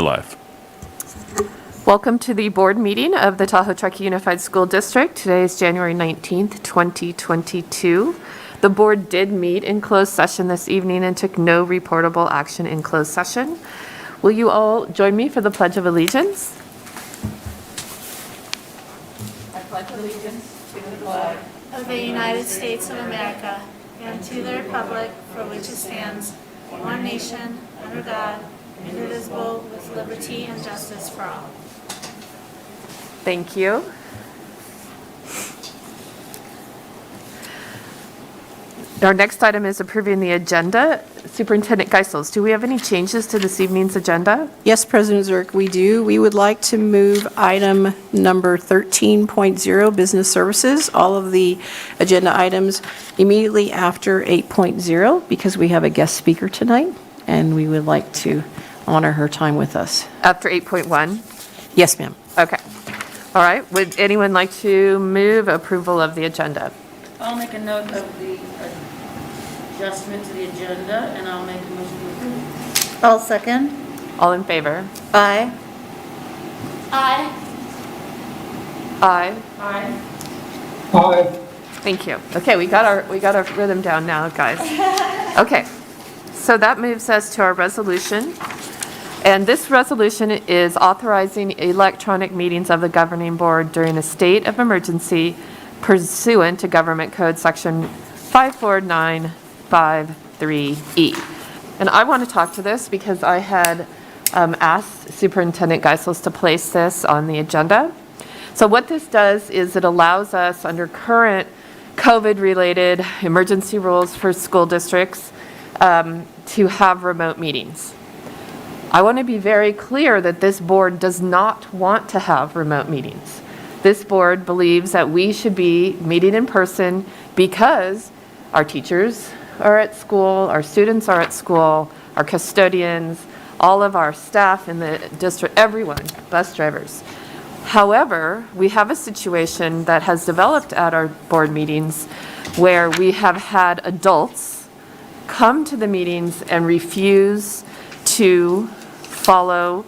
Live. Welcome to the board meeting of the Tahoe Truckee Unified School District. Today is January 19th, 2022. The board did meet in closed session this evening and took no reportable action in closed session. Will you all join me for the Pledge of Allegiance? I pledge allegiance to the flag of the United States of America and to the republic for which it stands, one nation, under God, indivisible, with liberty and justice for all. Thank you. Our next item is approving the agenda. Superintendent Geisels, do we have any changes to this evening's agenda? Yes, President Zirk, we do. We would like to move item number 13.0, business services, all of the agenda items immediately after 8.0 because we have a guest speaker tonight and we would like to honor her time with us. After 8.1? Yes, ma'am. Okay. All right. Would anyone like to move approval of the agenda? I'll make a note of the adjustment to the agenda, and I'll make a motion to approve. I'll second. All in favor? Aye. Aye. Aye. Aye. Aye. Thank you. Okay, we got our rhythm down now, guys. Okay. So that moves us to our resolution. And this resolution is authorizing electronic meetings of the governing board during a state of emergency pursuant to Government Code Section 54953E. And I want to talk to this because I had asked Superintendent Geisels to place this on the agenda. So what this does is it allows us, under current COVID-related emergency rules for school districts, to have remote meetings. I want to be very clear that this board does not want to have remote meetings. This board believes that we should be meeting in person because our teachers are at school, our students are at school, our custodians, all of our staff in the district, everyone, bus drivers. However, we have a situation that has developed at our board meetings where we have had adults come to the meetings and refuse to follow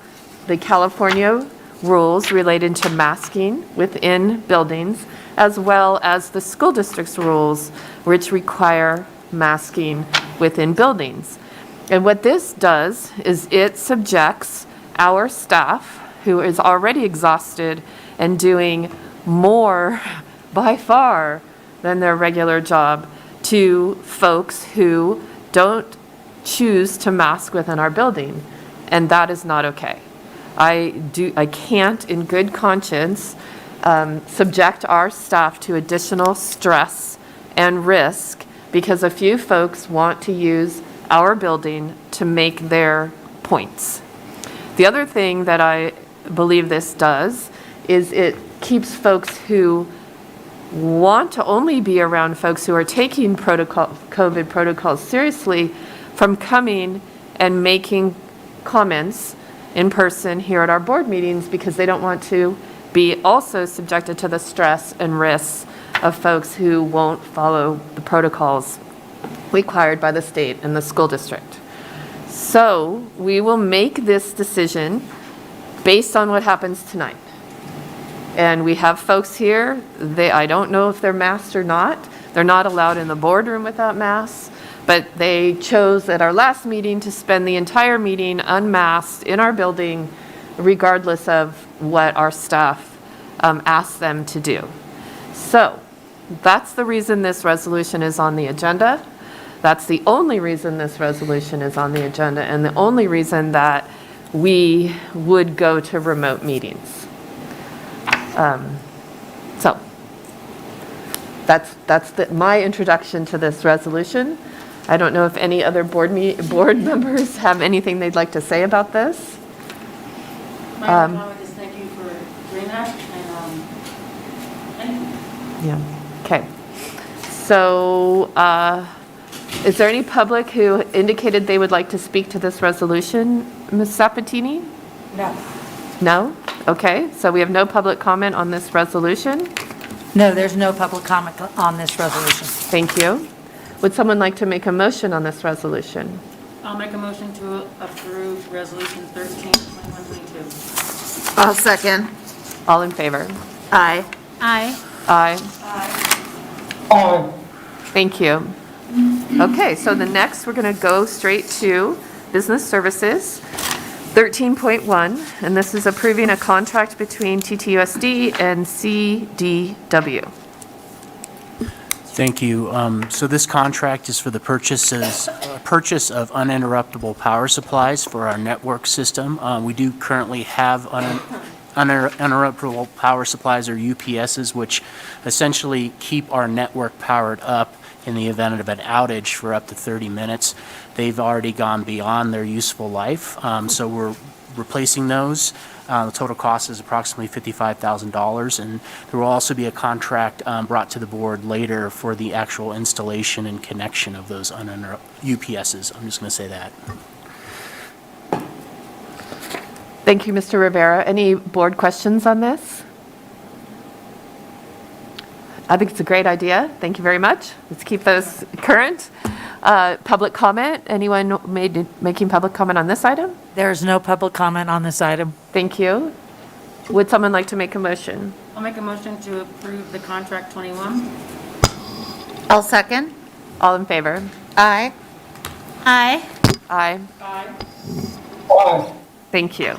the California rules related to masking within buildings, as well as the school district's rules, which require masking within buildings. And what this does is it subjects our staff, who is already exhausted and doing more by far than their regular job, to folks who don't choose to mask within our building. And that is not okay. I can't, in good conscience, subject our staff to additional stress and risk because a few folks want to use our building to make their points. The other thing that I believe this does is it keeps folks who want to only be around folks who are taking COVID protocols seriously from coming and making comments in person here at our board meetings because they don't want to be also subjected to the stress and risks of folks who won't follow the protocols required by the state and the school district. So we will make this decision based on what happens tonight. And we have folks here, I don't know if they're masked or not. They're not allowed in the boardroom without masks. But they chose at our last meeting to spend the entire meeting unmasked in our building, regardless of what our staff asked them to do. So that's the reason this resolution is on the agenda. That's the only reason this resolution is on the agenda and the only reason that we would go to remote meetings. So that's my introduction to this resolution. I don't know if any other board members have anything they'd like to say about this. My comment is thank you for doing that. And Yeah. Okay. So, is there any public who indicated they would like to speak to this resolution, Ms. Sabatini? No. No? Okay. So we have no public comment on this resolution. No, there's no public comment on this resolution. Thank you. Would someone like to make a motion on this resolution? I'll make a motion to approve Resolution 13/2122. I'll second. All in favor? Aye. Aye. Aye. Thank you. Okay, so the next, we're going to go straight to Business Services, 13.1, and this is approving a contract between TTUSD and CDW. Thank you. So this contract is for the purchase of uninterruptible power supplies for our network system. We do currently have uninterruptible power supplies, or UPSs, which essentially keep our network powered up in the event of an outage for up to 30 minutes. They've already gone beyond their useful life, so we're replacing those. The total cost is approximately $55,000, and there will also be a contract brought to the board later for the actual installation and connection of those UPSs. I'm just going to say that. Thank you, Mr. Rivera. Any board questions on this? I think it's a great idea. Thank you very much. Let's keep those current. Public comment? Anyone making public comment on this item? There's no public comment on this item. Thank you. Would someone like to make a motion? I'll make a motion to approve the contract 21. I'll second. All in favor? Aye. Aye. Aye. Aye. Thank you.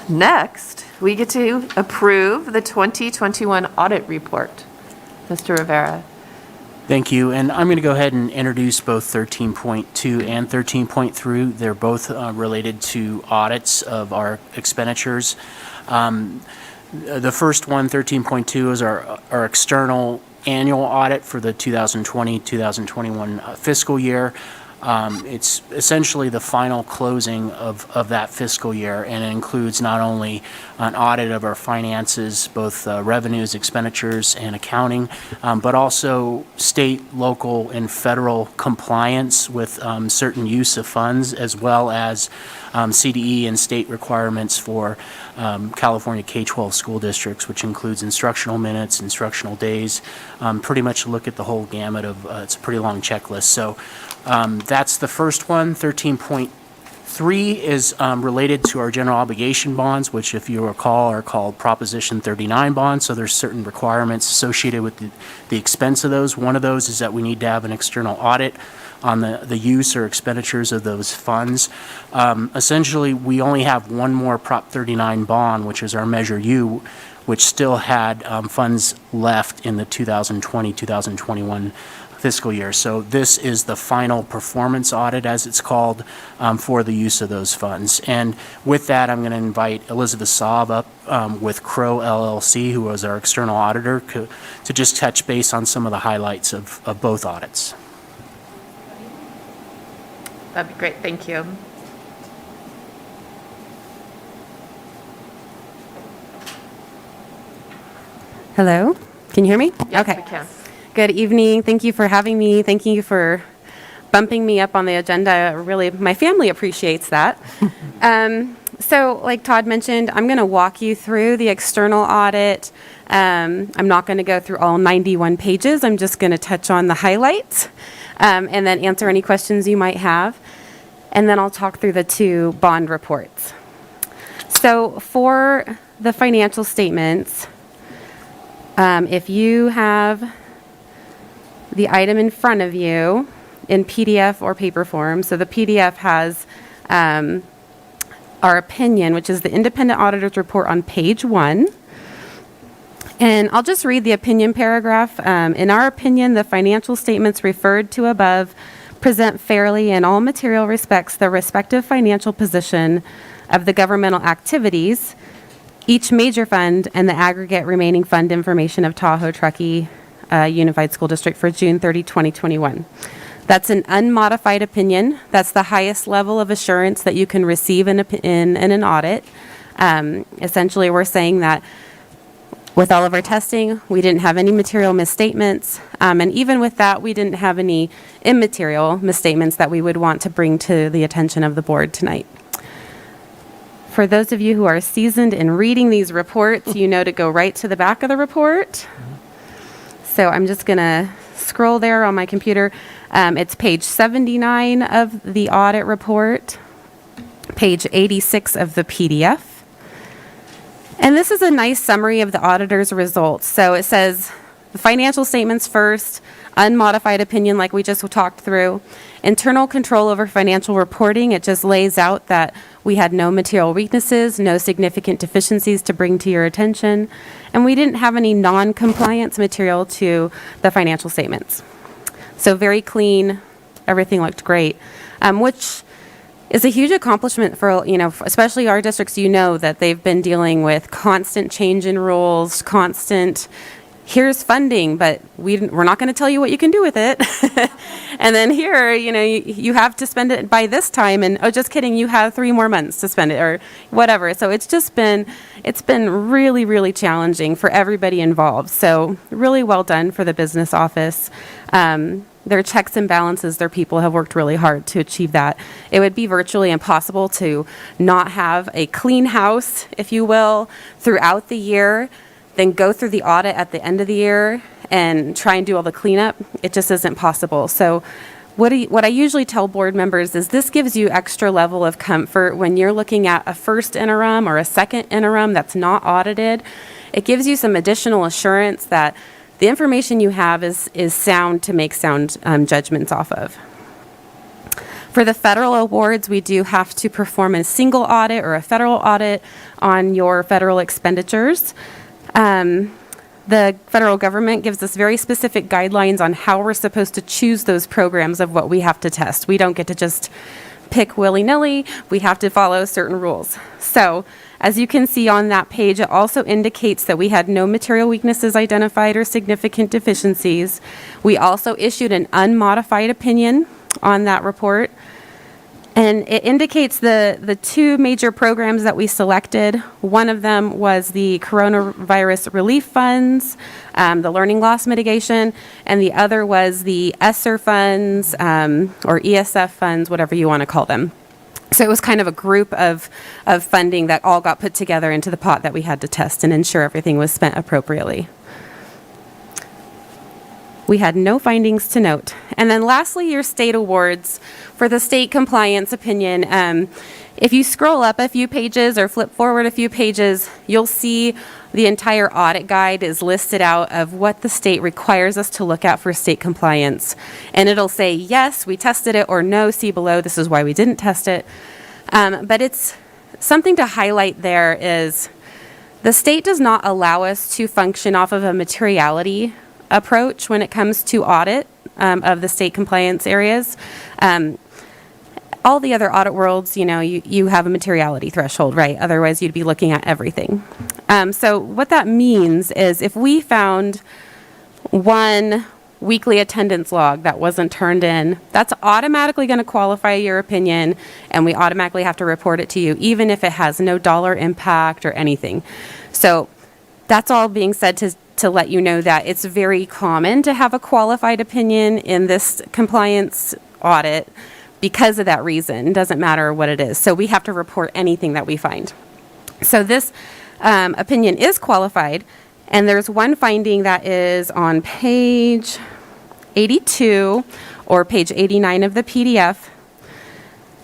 Next, we get to approve the 2021 audit report. Mr. Rivera. Thank you, and I'm going to go ahead and introduce both 13.2 and 13.3. They're both related to audits of our expenditures. The first one, 13.2, is our external annual audit for the 2020-2021 fiscal year. It's essentially the final closing of that fiscal year, and it includes not only an audit of our finances, both revenues, expenditures, and accounting, but also state, local, and federal compliance with certain use of funds, as well as CDE and state requirements for California K-12 school districts, which includes instructional minutes, instructional days, pretty much look at the whole gamut of, it's a pretty long checklist. So that's the first one. 13.3 is related to our general obligation bonds, which, if you recall, are called Proposition 39 bonds. So there's certain requirements associated with the expense of those. One of those is that we need to have an external audit on the use or expenditures of those funds. Essentially, we only have one more Prop 39 bond, which is our Measure U, which still had funds left in the 2020-2021 fiscal year. So this is the final performance audit, as it's called, for the use of those funds. And with that, I'm going to invite Elizabeth Saab up with Crow LLC, who was our external auditor, to just touch base on some of the highlights of both audits. That'd be great. Thank you. Hello, can you hear me? Yes, Okay. we can. Good evening. Thank you for having me. Thank you for bumping me up on the agenda. Really, my family appreciates that. So like Todd mentioned, I'm going to walk you through the external audit. I'm not going to go through all 91 pages. I'm just going to touch on the highlights and then answer any questions you might have. And then I'll talk through the two bond reports. So for the financial statements, if you have the item in front of you in PDF or paper form, so the PDF has our opinion, which is the independent auditor's report on page 1. And I'll just read the opinion paragraph. In our opinion, the financial statements referred to above present fairly in all material respects the respective financial position of the governmental activities, each major fund, and the aggregate remaining fund information of Tahoe Truckee Unified School District for June 30, 2021. That's an unmodified opinion. That's the highest level of assurance that you can receive in an audit. Essentially, we're saying that with all of our testing, we didn't have any material misstatements. And even with that, we didn't have any immaterial misstatements that we would want to bring to the attention of the board tonight. For those of you who are seasoned in reading these reports, you know to go right to the back of the report. So I'm just going to scroll there on my computer. It's page 79 of the audit report, page 86 of the PDF. And this is a nice summary of the auditor's results. So it says the financial statements first, unmodified opinion like we just talked through, internal control over financial reporting. It just lays out that we had no material weaknesses, no significant deficiencies to bring to your attention, and we didn't have any non-compliance material to the financial statements. So very clean, everything looked great, which is a huge accomplishment for, especially our districts. That they've been dealing with constant change in rules, constant, here's funding, but we're not going to tell you what you can do with it. And then here, you have to spend it by this time, and oh, just kidding, you have 3 more months to spend it, or whatever. So it's been really, really challenging for everybody involved. So really well done for the business office. Their checks and balances, their people have worked really hard to achieve that. It would be virtually impossible to not have a clean house, if you will, throughout the year, then go through the audit at the end of the year and try and do all the cleanup. It just isn't possible. So what I usually tell board members is this gives you extra level of comfort when you're looking at a first interim or a second interim that's not audited. It gives you some additional assurance that the information you have is sound to make sound judgments off of. For the federal awards, we do have to perform a single audit or a federal audit on your federal expenditures. The federal government gives us very specific guidelines on how we're supposed to choose those programs of what we have to test. We don't get to just pick willy-nilly. We have to follow certain rules. So, as you can see on that page, it also indicates that we had no material weaknesses identified or significant deficiencies. We also issued an unmodified opinion on that report. And it indicates the 2 major programs that we selected. One of them was the coronavirus relief funds, the learning loss mitigation, and the other was the ESSER funds, or ESF funds, whatever you want to call them. So it was kind of a group of funding that all got put together into the pot that we had to test and ensure everything was spent appropriately. We had no findings to note. And then lastly, your state awards. For the state compliance opinion, if you scroll up a few pages or flip forward a few pages, you'll see the entire audit guide is listed out of what the state requires us to look at for state compliance. And it'll say, yes, we tested it, or no, see below, this is why we didn't test it. But it's something to highlight there is the state does not allow us to function off of a materiality approach when it comes to audit of the state compliance areas. All the other audit worlds, you have a materiality threshold, right? Otherwise, you'd be looking at everything. So what that means is if we found one weekly attendance log that wasn't turned in, that's automatically going to qualify your opinion, and we automatically have to report it to you, even if it has no dollar impact or anything. So that's all being said to let you know that it's very common to have a qualified opinion in this compliance audit because of that reason. It doesn't matter what it is. So we have to report anything that we find. So this opinion is qualified, and there's one finding that is on page 82 or page 89 of the PDF.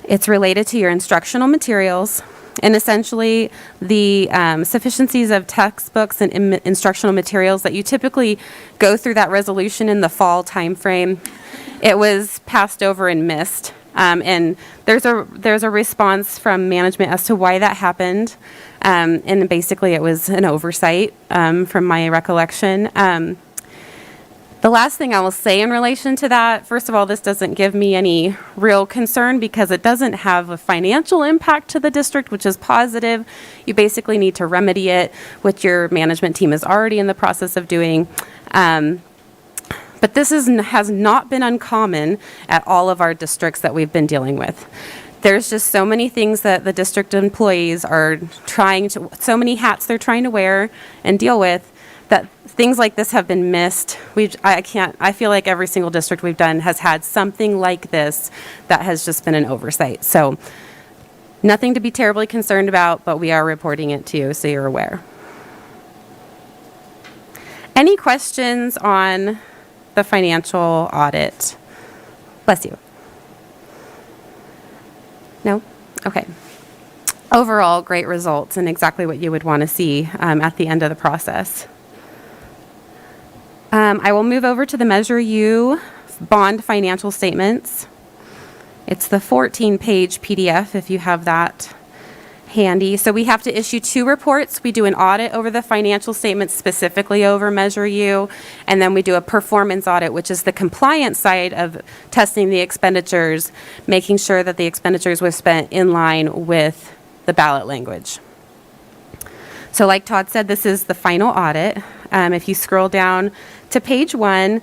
It's related to your instructional materials. And essentially, the sufficiencies of textbooks and instructional materials that you typically go through that resolution in the fall timeframe, it was passed over and missed. And there's a response from management as to why that happened. And basically, it was an oversight from my recollection. The last thing I will say in relation to that, first of all, this doesn't give me any real concern because it doesn't have a financial impact to the district, which is positive. You basically need to remedy it, which your management team is already in the process of doing. But this has not been uncommon at all of our districts that we've been dealing with. There's just so many things that the district employees are so many hats they're trying to wear and deal with, that things like this have been missed. I feel like every single district we've done has had something like this that has just been an oversight. So nothing to be terribly concerned about, but we are reporting it to you so you're aware. Any questions on the financial audit Bless you. No? Okay. Overall, great results and exactly what you would want to see at the end of the process. I will move over to the Measure U bond financial statements. It's the 14-page PDF if you have that handy. So we have to issue 2 reports. We do an audit over the financial statements specifically over Measure U, and then we do a performance audit, which is the compliance side of testing the expenditures, making sure that the expenditures were spent in line with the ballot language. So like Todd said, this is the final audit. If you scroll down to page 1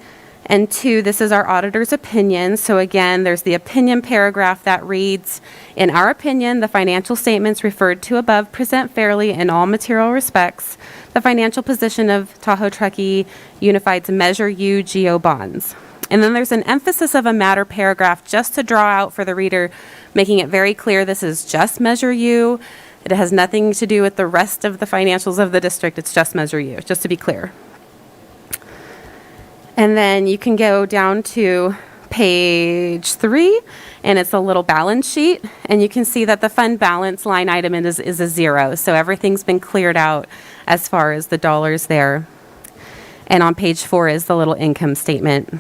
and 2, this is our auditor's opinion. So again, there's the opinion paragraph that reads, in our opinion, the financial statements referred to above present fairly in all material respects the financial position of Tahoe Truckee Unified's Measure U GO bonds. And then there's an emphasis of a matter paragraph just to draw out for the reader, making it very clear this is just Measure U. It has nothing to do with the rest of the financials of the district. It's just Measure U, just to be clear. And then you can go down to page 3, and it's a little balance sheet. And you can see that the fund balance line item is a 0. So everything's been cleared out as far as the dollars there. And on page 4 is the little income statement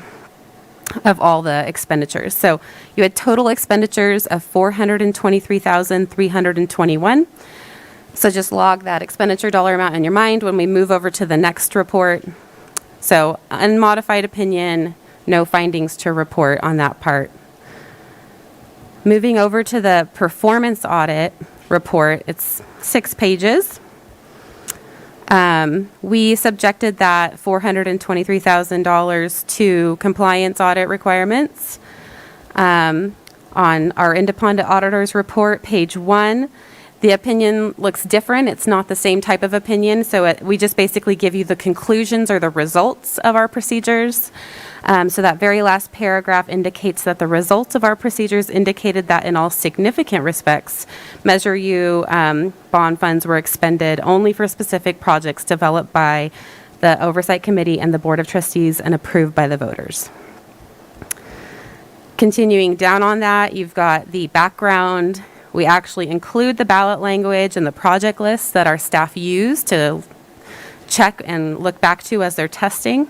of all the expenditures. So you had total expenditures of $423,321. So just log that expenditure dollar amount in your mind when we move over to the next report. So unmodified opinion, no findings to report on that part. Moving over to the performance audit report, it's 6 pages. We subjected that $423,000 to compliance audit requirements. On our independent auditors report, page 1, the opinion looks different. It's not the same type of opinion, so we just basically give you the conclusions or the results of our procedures. So that very last paragraph indicates that the results of our procedures indicated that in all significant respects, Measure U bond funds were expended only for specific projects developed by the Oversight Committee and the Board of Trustees and approved by the voters. Continuing down on that, you've got the background. We actually include the ballot language and the project lists that our staff use to check and look back to as they're testing.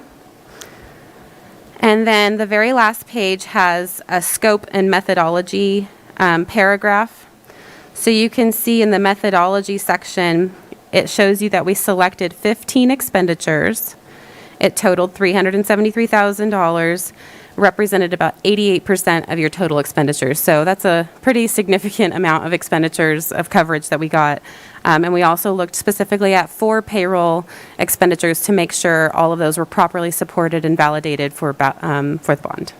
And then the very last page has a scope and methodology paragraph. So you can see in the methodology section, it shows you that we selected 15 expenditures. It totaled $373,000, represented about 88% of your total expenditures. So that's a pretty significant amount of expenditures of coverage that we got. And we also looked specifically at 4 payroll expenditures to make sure all of those were properly supported and validated for the bond.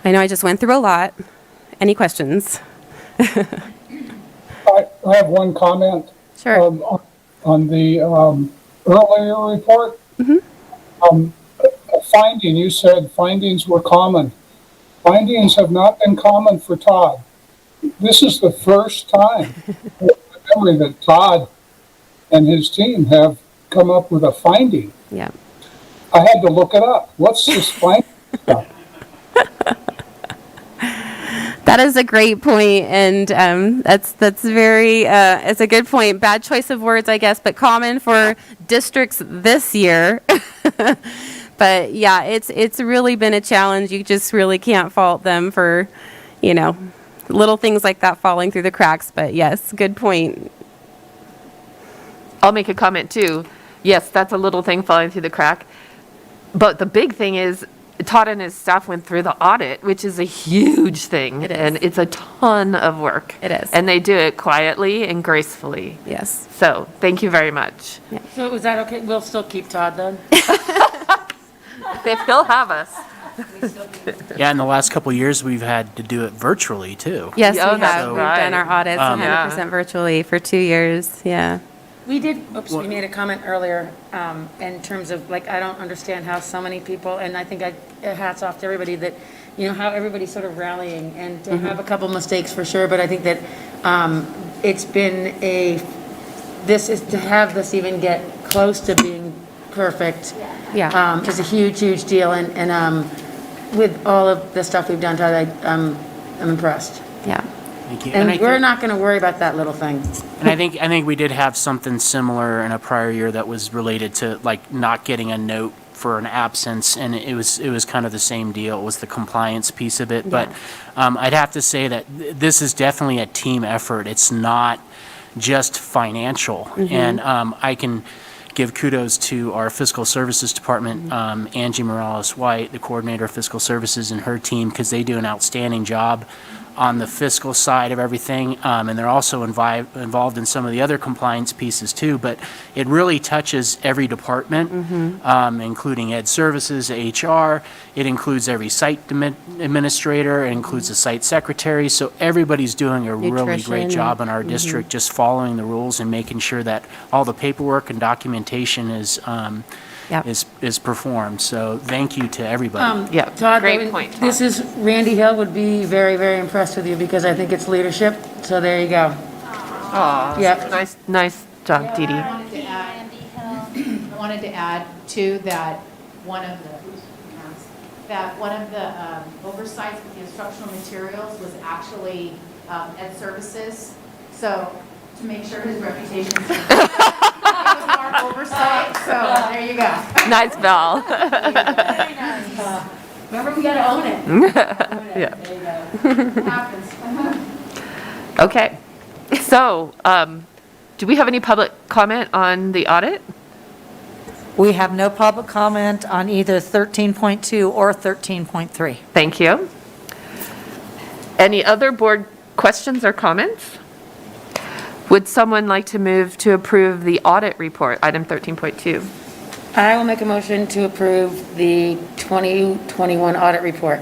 I know I just went through a lot. Any questions? I have one comment. Sure. On the earlier report. Mm-hmm. A finding, you said findings were common. Findings have not been common for Todd. This is the first time that Todd and his team have come up with a finding. Yeah. I had to look it up. What's this finding stuff? That is a great point, and that's very, it's a good point. Bad choice of words, I guess, but common for districts this year. But yeah, it's really been a challenge. You just really can't fault them for, little things like that falling through the cracks. But yes, good point. I'll make a comment too. Yes, that's a little thing falling through the crack. But the big thing is Todd and his staff went through the audit, which is a huge thing. It is. And it's a ton of work. It is. And they do it quietly and gracefully. Yes. So thank you very much. So is that okay? We'll still keep Todd then? If he'll have us. Yeah, in the last couple of years, we've had to do it virtually, too. Yes, Oh, we that's have. We've right. done our audits 100% virtually for 2 years. Yeah. We did, we made a comment earlier in terms of, I don't understand how so many people, and I think hats off to everybody that, how everybody's sort of rallying and to have a couple mistakes for sure, but I think that it's been to have this even get close to being perfect. Yeah. Is a huge, huge deal, and with all of the stuff we've done, Todd, I'm impressed. Yeah. Thank you. And I we're think- not gonna worry about that little thing. And I think we did have something similar in a prior year that was related to like not getting a note for an absence, and it was kind of the same deal. It was the compliance piece of it. But I'd have to say that this is definitely a team effort. It's not just financial. And I can give kudos to our fiscal services department, Angie Morales-White, the coordinator of fiscal services, and her team, because they do an outstanding job on the fiscal side of everything, and they're also involved in some of the other compliance pieces too, but it really touches every department, including Ed Services, HR. It includes every site administrator, it includes the site secretary, so everybody's doing a really Nutrition great and- job in our district, just following the rules and making sure that all the paperwork and documentation is Yep. is performed. So thank you to everybody. Yeah, Todd, great I mean, point, Todd. This is, Randy Hill would be very, very impressed with you because I think it's leadership, so there you go. Aw, Yep. nice job, Dee Dee. I wanted to add, Andy Hill. I wanted to add too that one of the oversights with the instructional materials was actually Ed Services. So to make sure his reputation is it was our oversight, so there you go. Nice, Val. Remember, we gotta own it. Yeah. There you go. It happens. Okay, so, do we have any public comment on the audit? We have no public comment on either 13.2 or 13.3. Thank you. Any other board questions or comments? Would someone like to move to approve the audit report, item 13.2? I will make a motion to approve the 2021 audit report.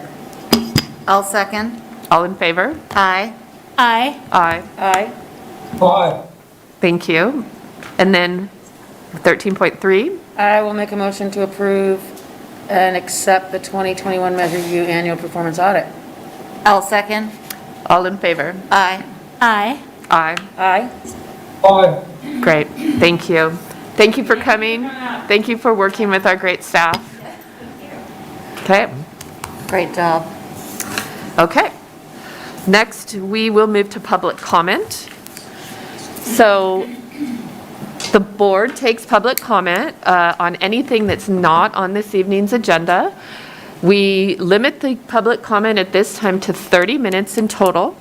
I'll second. All in favor? Aye. Aye. Aye. Aye. Aye. Thank you. And then 13.3? I will make a motion to approve and accept the 2021 Measure U annual performance audit. I'll second. All in favor? Aye. Aye. Aye. Aye. Aye. Great, thank you. Thank you for coming. Thank you for working with our great staff. Okay, Great job. okay. Next, we will move to public comment. So the board takes public comment on anything that's not on this evening's agenda. We limit the public comment at this time to 30 minutes in total.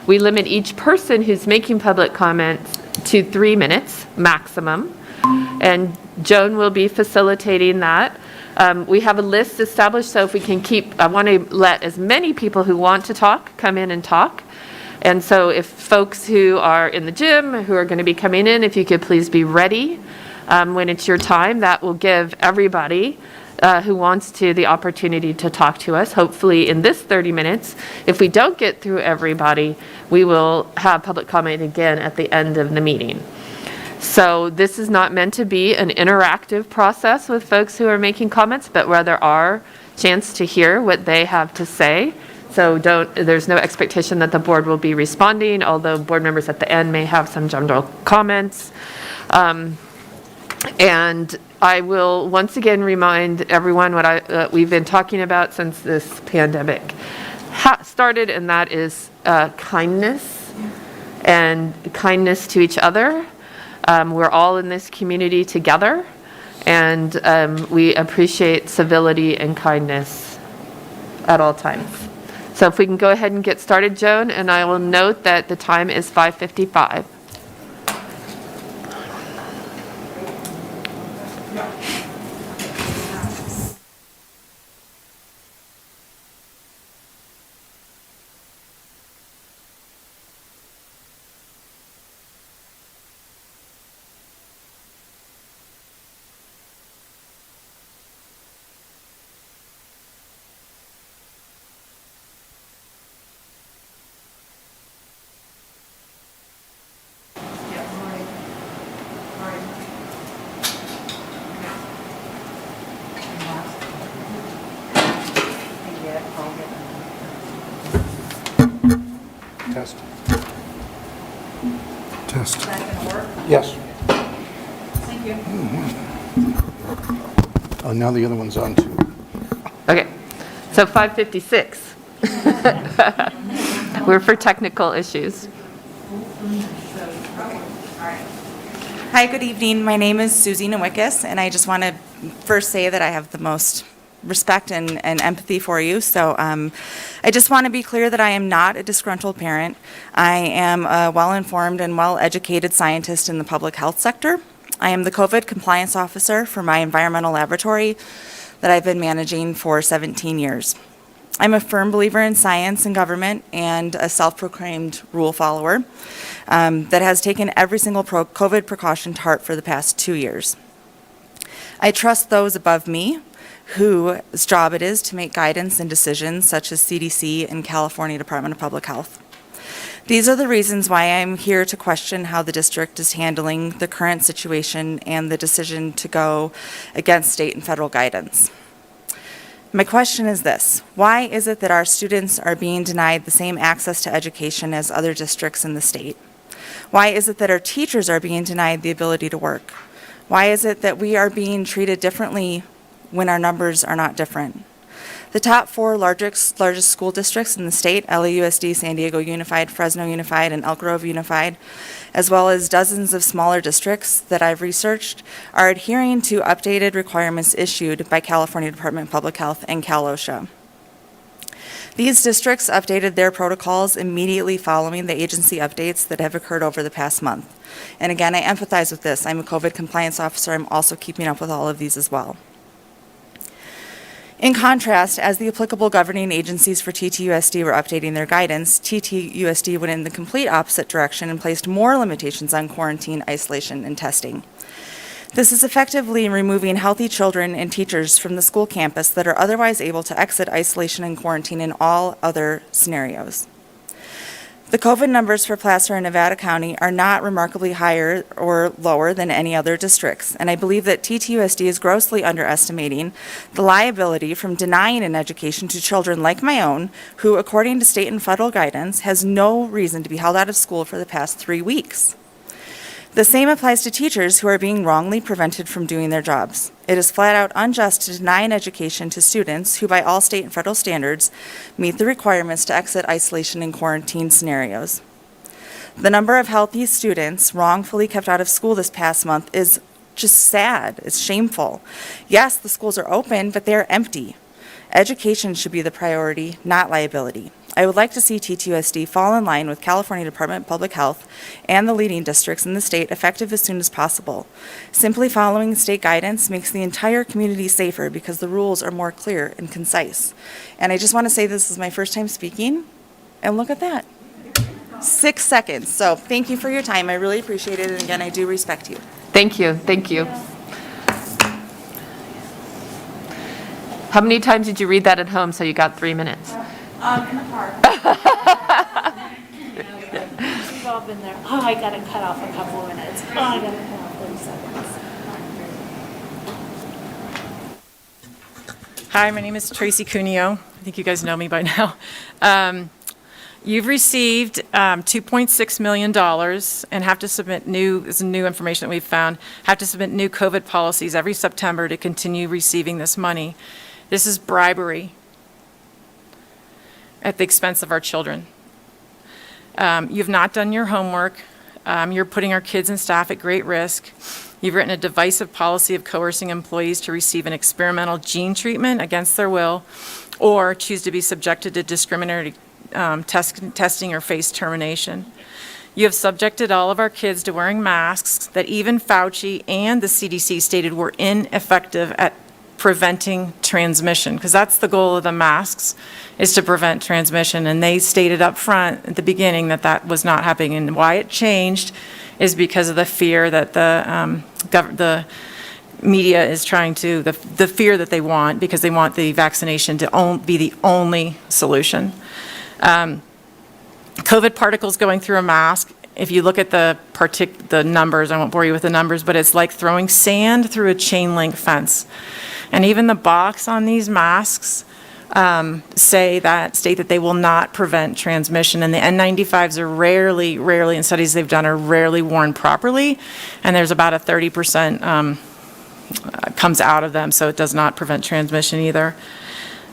We limit each person who's making public comments to 3 minutes maximum, and Joan will be facilitating that. We have a list established, so if we can keep, I want to let as many people who want to talk come in and talk. And so if folks who are in the gym, who are going to be coming in, if you could please be ready when it's your time, that will give everybody who wants to the opportunity to talk to us, hopefully in this 30 minutes. If we don't get through everybody, we will have public comment again at the end of the meeting. So this is not meant to be an interactive process with folks who are making comments, but rather our chance to hear what they have to say. So there's no expectation that the board will be responding, although board members at the end may have some general comments. And I will once again remind everyone what we've been talking about since this pandemic started, and that is kindness and kindness to each other. We're all in this community together, and we appreciate civility and kindness at all times. So if we can go ahead and get started, Joan, and I will note that the time is 5:55. Test. Test. Yes. Thank you. Oh, now the other one's on too. Okay, so 5:56. We're for technical issues. Hi, good evening. My name is Susie Nowickus, and I just want to first say that I have the most respect and empathy for you. So I just want to be clear that I am not a disgruntled parent. I am a well-informed and well-educated scientist in the public health sector. I am the COVID compliance officer for my environmental laboratory that I've been managing for 17 years. I'm a firm believer in science and government and a self-proclaimed rule follower that has taken every single COVID precaution to heart for the past 2 years. I trust those above me whose job it is to make guidance and decisions such as CDC and California Department of Public Health. These are the reasons why I'm here to question how the district is handling the current situation and the decision to go against state and federal guidance. My question is this: why is it that our students are being denied the same access to education as other districts in the state? Why is it that our teachers are being denied the ability to work? Why is it that we are being treated differently when our numbers are not different? The top 4 largest school districts in the state, LAUSD, San Diego Unified, Fresno Unified, and Elk Grove Unified, as well as dozens of smaller districts that I've researched, are adhering to updated requirements issued by California Department of Public Health and Cal OSHA. These districts updated their protocols immediately following the agency updates that have occurred over the past month. And again, I empathize with this. I'm a COVID compliance officer. I'm also keeping up with all of these as well. In contrast, as the applicable governing agencies for TTUSD were updating their guidance, TTUSD went in the complete opposite direction and placed more limitations on quarantine, isolation, and testing. This is effectively removing healthy children and teachers from the school campus that are otherwise able to exit isolation and quarantine in all other scenarios. The COVID numbers for Placer and Nevada County are not remarkably higher or lower than any other districts, and I believe that TTUSD is grossly underestimating the liability from denying an education to children like my own, who, according to state and federal guidance, has no reason to be held out of school for the past 3 weeks. The same applies to teachers who are being wrongly prevented from doing their jobs. It is flat out unjust to deny an education to students who, by all state and federal standards, meet the requirements to exit isolation and quarantine scenarios. The number of healthy students wrongfully kept out of school this past month is just sad. It's shameful. Yes, the schools are open, but they're empty. Education should be the priority, not liability. I would like to see TTUSD fall in line with California Department of Public Health and the leading districts in the state effective as soon as possible. Simply following state guidance makes the entire community safer because the rules are more clear and concise. And I just want to say this is my first time speaking, and look at that. 6 seconds. So thank you for your time. I really appreciate it. And again, I do respect you. Thank you, thank you. How many times did you read that at home so you got 3 minutes? In the park. We've all been there. Oh, I gotta cut off a couple minutes. Oh, I gotta cut off 30 seconds. Hi, my name is Tracy Cuneo. I think you guys know me by now. You've received $2.6 million and have to submit this is new information that we've found, have to submit new COVID policies every September to continue receiving this money. This is bribery at the expense of our children. You've not done your homework. You're putting our kids and staff at great risk. You've written a divisive policy of coercing employees to receive an experimental gene treatment against their will or choose to be subjected to discriminatory testing or face termination. You have subjected all of our kids to wearing masks that even Fauci and the CDC stated were ineffective at preventing transmission, because that's the goal of the masks, is to prevent transmission. And they stated up front at the beginning that that was not happening. And why it changed is because of the fear that the media is trying to, the fear that they want, because they want the vaccination to be the only solution. COVID particles going through a mask, if you look at the numbers, I won't bore you with the numbers, but it's like throwing sand through a chain link fence. And even the box on these masks state that they will not prevent transmission. And the N95s are rarely in studies they've done, are rarely worn properly. And there's about a 30% comes out of them, so it does not prevent transmission either.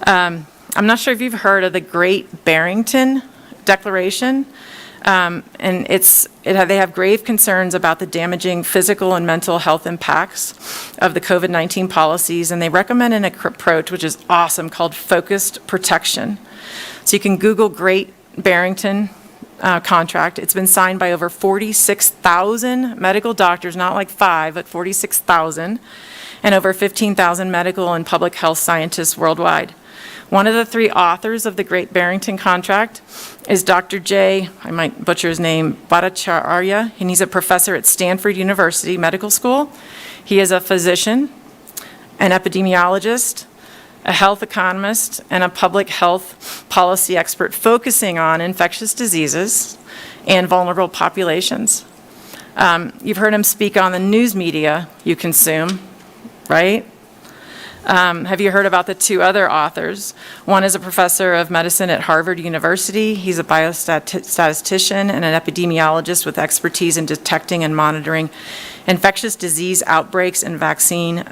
I'm not sure if you've heard of the Great Barrington Declaration. And they have grave concerns about the damaging physical and mental health impacts of the COVID-19 policies, and they recommend an approach, which is awesome, called focused protection. So you can Google Great Barrington contract. It's been signed by over 46,000 medical doctors, not like 5, but 46,000, and over 15,000 medical and public health scientists worldwide. One of the 3 authors of the Great Barrington Contract is Dr. J, I might butcher his name, Bhattacharya, and he's a professor at Stanford University Medical School. He is a physician, an epidemiologist, a health economist, and a public health policy expert focusing on infectious diseases and vulnerable populations. You've heard him speak on the news media you consume, right? Have you heard about the 2 other authors? One is a professor of medicine at Harvard University. He's a biostatistician and an epidemiologist with expertise in detecting and monitoring infectious disease outbreaks and vaccine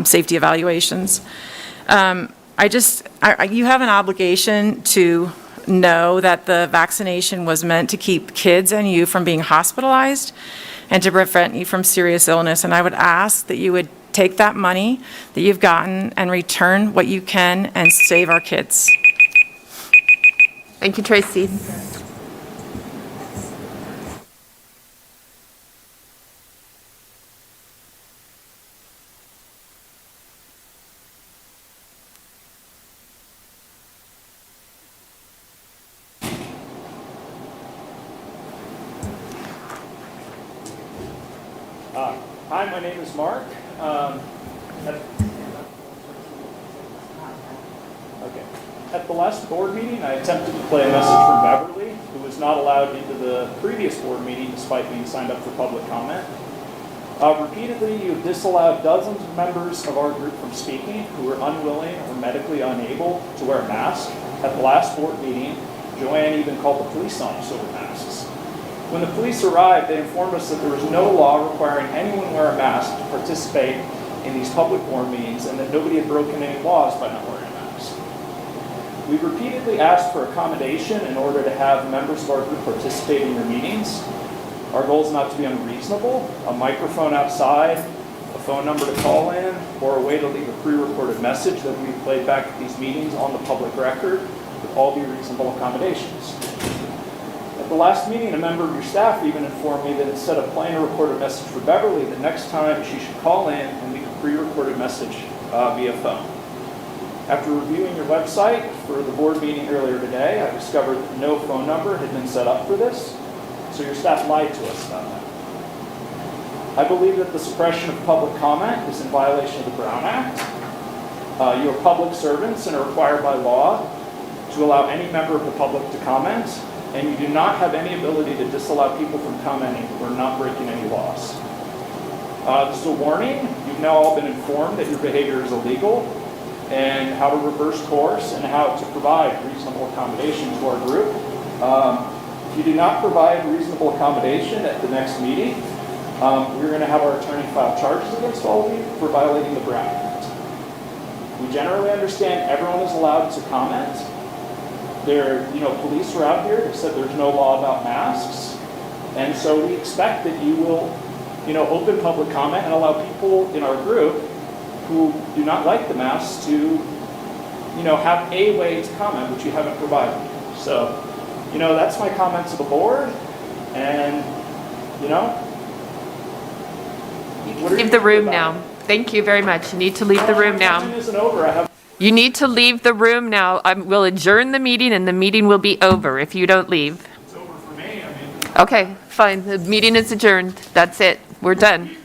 safety evaluations. You have an obligation to know that the vaccination was meant to keep kids and you from being hospitalized and to prevent you from serious illness. And I would ask that you would take that money that you've gotten and return what you can and save our kids. Thank you, Tracy. Hi, my name is Mark. At the last board meeting, I attempted to play a message from Beverly, who was not allowed into the previous board meeting despite being signed up for public comment. Repeatedly, you have disallowed dozens of members of our group from speaking who were unwilling or medically unable to wear a mask. At the last board meeting, Joanne even called the police on us over masks. When the police arrived, they informed us that there was no law requiring anyone wear a mask to participate in these public board meetings and that nobody had broken any laws by not wearing a mask. We repeatedly asked for accommodation in order to have members of our group participate in your meetings. Our goal is not to be unreasonable. A microphone outside, a phone number to call in, or a way to leave a pre-recorded message that we played back at these meetings on the public record would all be reasonable accommodations. At the last meeting, a member of your staff even informed me that instead of playing a recorded message for Beverly, the next time she should call in and leave a pre-recorded message via phone. After reviewing your website for the board meeting earlier today, I discovered that no phone number had been set up for this, so your staff lied to us about that. I believe that the suppression of public comment is in violation of the Brown Act. You are public servants and are required by law to allow any member of the public to comment, and you do not have any ability to disallow people from commenting who are not breaking any laws. This is a warning. You've now all been informed that your behavior is illegal, and how to reverse course and how to provide reasonable accommodation to our group. If you do not provide reasonable accommodation at the next meeting, we're going to have our attorney file charges against all of you for violating the Brown Act. We generally understand everyone is allowed to comment. Police are out here who said there's no law about masks, and so we expect that you will, open public comment and allow people in our group who do not like the masks to, have a way to comment, which you haven't provided. So, that's my comment to the board, and, Leave the room now. Thank you very much. You need to leave the room now. Time isn't over. You need to leave the room now. We'll adjourn the meeting and the meeting will be over if you don't leave. It's over for me. Okay, fine. The meeting is adjourned. That's it. We're done.